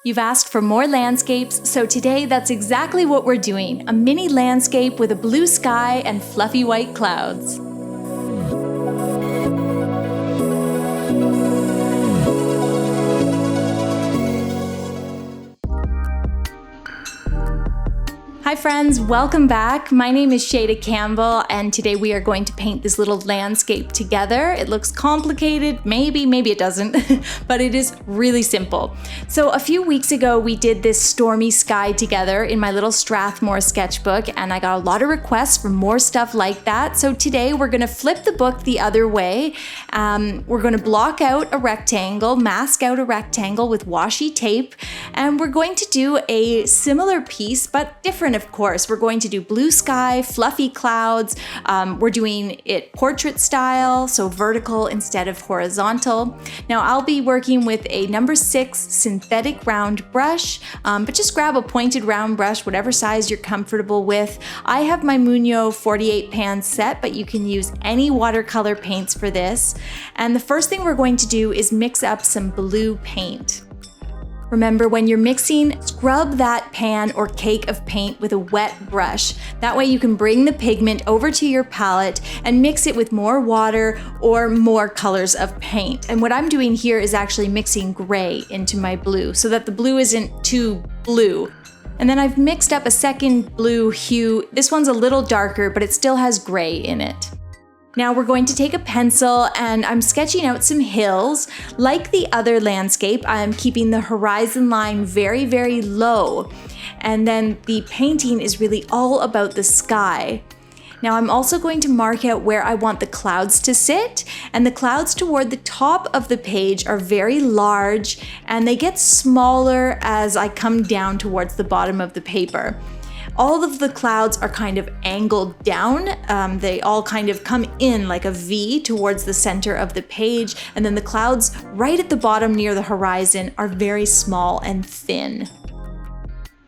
You've asked for more landscapes, so today that's exactly what we're doing, a mini landscape with a blue sky and fluffy white clouds. Hi friends, welcome back. My name is Shayda Campbell, and today we are going to paint this little landscape together. It looks complicated, maybe it doesn't, but it is really simple. So a few weeks ago, we did this stormy sky together in my little Strathmore sketchbook, and I got a lot of requests for more stuff like that. So today we're gonna flip the book the other way. We're gonna block out a rectangle, mask out a rectangle with washi tape, and we're going to do a similar piece, but different, of course. We're going to do blue sky, fluffy clouds. We're doing it portrait style, so vertical instead of horizontal. Now I'll be working with a number 6 synthetic round brush, but just grab a pointed round brush, whatever size you're comfortable with. I have my Muño 48 pan set, but you can use any watercolor paints for this. And the first thing we're going to do is mix up some blue paint. Remember, when you're mixing, scrub that pan or cake of paint with a wet brush. That way you can bring the pigment over to your palette and mix it with more water or more colors of paint. And what I'm doing here is actually mixing gray into my blue so that the blue isn't too blue. And then I've mixed up a second blue hue. This one's a little darker, but it still has gray in it. Now we're going to take a pencil and I'm sketching out some hills. Like the other landscape, I'm keeping the horizon line very, very low. And then the painting is really all about the sky. Now I'm also going to mark out where I want the clouds to sit, and the clouds toward the top of the page are very large and they get smaller as I come down towards the bottom of the paper. All of the clouds are kind of angled down. They all kind of come in like a V towards the center of the page, and then the clouds right at the bottom near the horizon are very small and thin.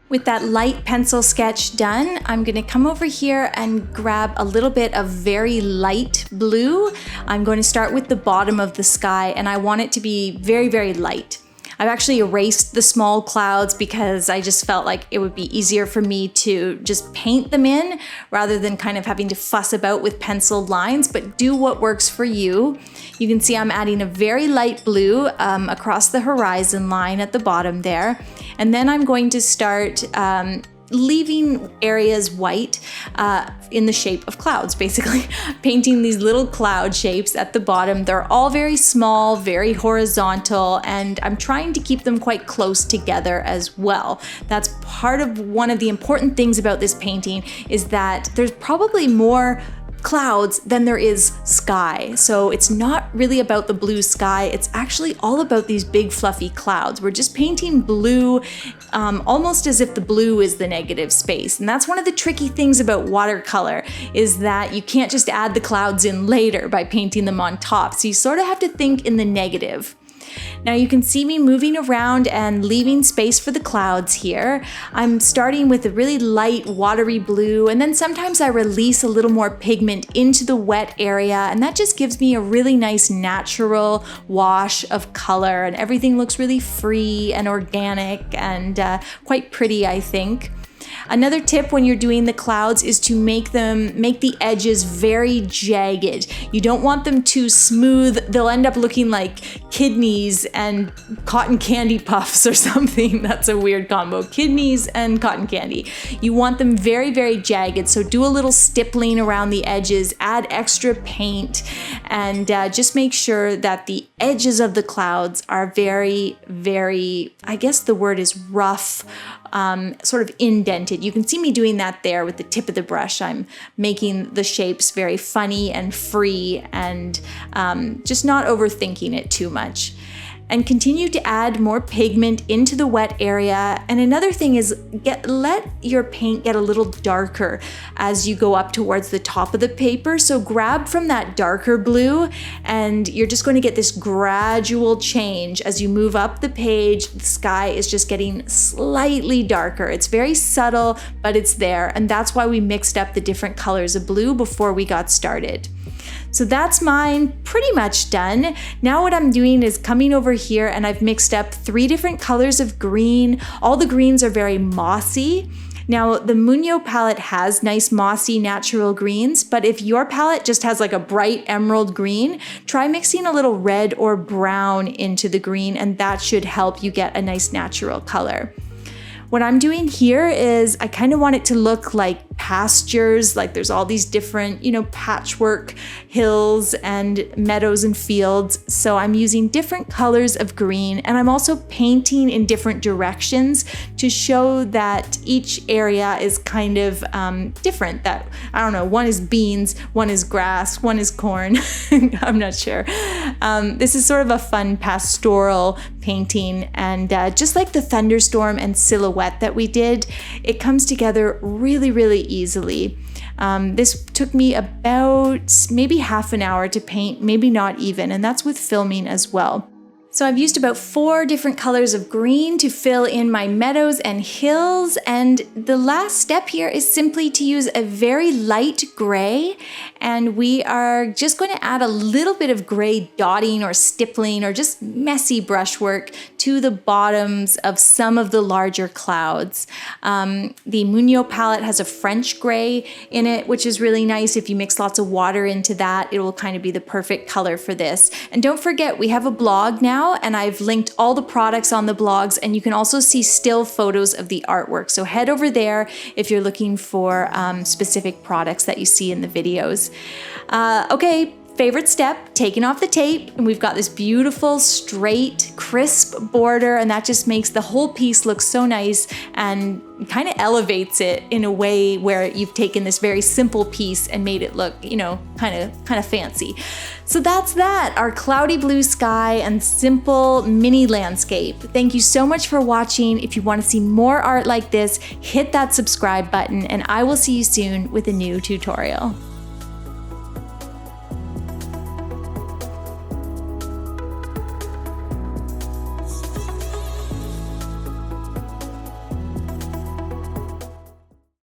With that light pencil sketch done, I'm gonna come over here and grab a little bit of very light blue. I'm going to start with the bottom of the sky, and I want it to be very, very light. I've actually erased the small clouds because I just felt like it would be easier for me to just paint them in rather than kind of having to fuss about with penciled lines, but do what works for you. You can see I'm adding a very light blue across the horizon line at the bottom there. And then I'm going to start leaving areas white in the shape of clouds, basically. Painting these little cloud shapes at the bottom. They're all very small, very horizontal, and I'm trying to keep them quite close together as well. That's part of one of the important things about this painting, is that there's probably more clouds than there is sky. So it's not really about the blue sky, it's actually all about these big fluffy clouds. We're just painting blue almost as if the blue is the negative space. And that's one of the tricky things about watercolor, is that you can't just add the clouds in later by painting them on top. So you sort of have to think in the negative. Now you can see me moving around and leaving space for the clouds here. I'm starting with a really light watery blue, and then sometimes I release a little more pigment into the wet area, and that just gives me a really nice natural wash of color, and everything looks really free and organic and quite pretty, I think. Another tip when you're doing the clouds is to make the edges very jagged. You don't want them too smooth. They'll end up looking like kidneys and cotton candy puffs or something. That's a weird combo, kidneys and cotton candy. You want them very, very jagged, so do a little stippling around the edges, add extra paint, and just make sure that the edges of the clouds are very, very, I guess the word is rough, sort of indented. You can see me doing that there with the tip of the brush. I'm making the shapes very funny and free, and just not overthinking it too much. And continue to add more pigment into the wet area. And another thing is let your paint get a little darker as you go up towards the top of the paper. So grab from that darker blue, and you're just going to get this gradual change as you move up the page. The sky is just getting slightly darker. It's very subtle, but it's there. And that's why we mixed up the different colors of blue before we got started. So that's mine pretty much done. Now what I'm doing is coming over here and I've mixed up 3 different colors of green. All the greens are very mossy. Now the Muño palette has nice mossy natural greens, but if your palette just has like a bright emerald green, try mixing a little red or brown into the green and that should help you get a nice natural color. What I'm doing here is I kind of want it to look like pastures, like there's all these different, patchwork hills and meadows and fields. So I'm using different colors of green and I'm also painting in different directions to show that each area is kind of different. That, I don't know, one is beans, one is grass, one is corn. I'm not sure. This is sort of a fun pastoral painting, and just like the thunderstorm and silhouette that we did, it comes together really, really easily. This took me about maybe half an hour to paint, maybe not even, and that's with filming as well. So I've used about 4 different colors of green to fill in my meadows and hills, and the last step here is simply to use a very light gray, and we are just going to add a little bit of gray dotting or stippling or just messy brushwork to the bottoms of some of the larger clouds. The Muño palette has a French gray in it, which is really nice. If you mix lots of water into that, it will kind of be the perfect color for this. And don't forget, we have a blog now, and I've linked all the products on the blogs, and you can also see still photos of the artwork. So head over there if you're looking for specific products that you see in the videos. Okay. Favorite step, taking off the tape, and we've got this beautiful, straight, crisp border, and that just makes the whole piece look so nice and kind of elevates it in a way where you've taken this very simple piece and made it look, kind of fancy. So that's that, our cloudy blue sky and simple mini landscape. Thank you so much for watching. If you want to see more art like this, hit that subscribe button, and I will see you soon with a new tutorial.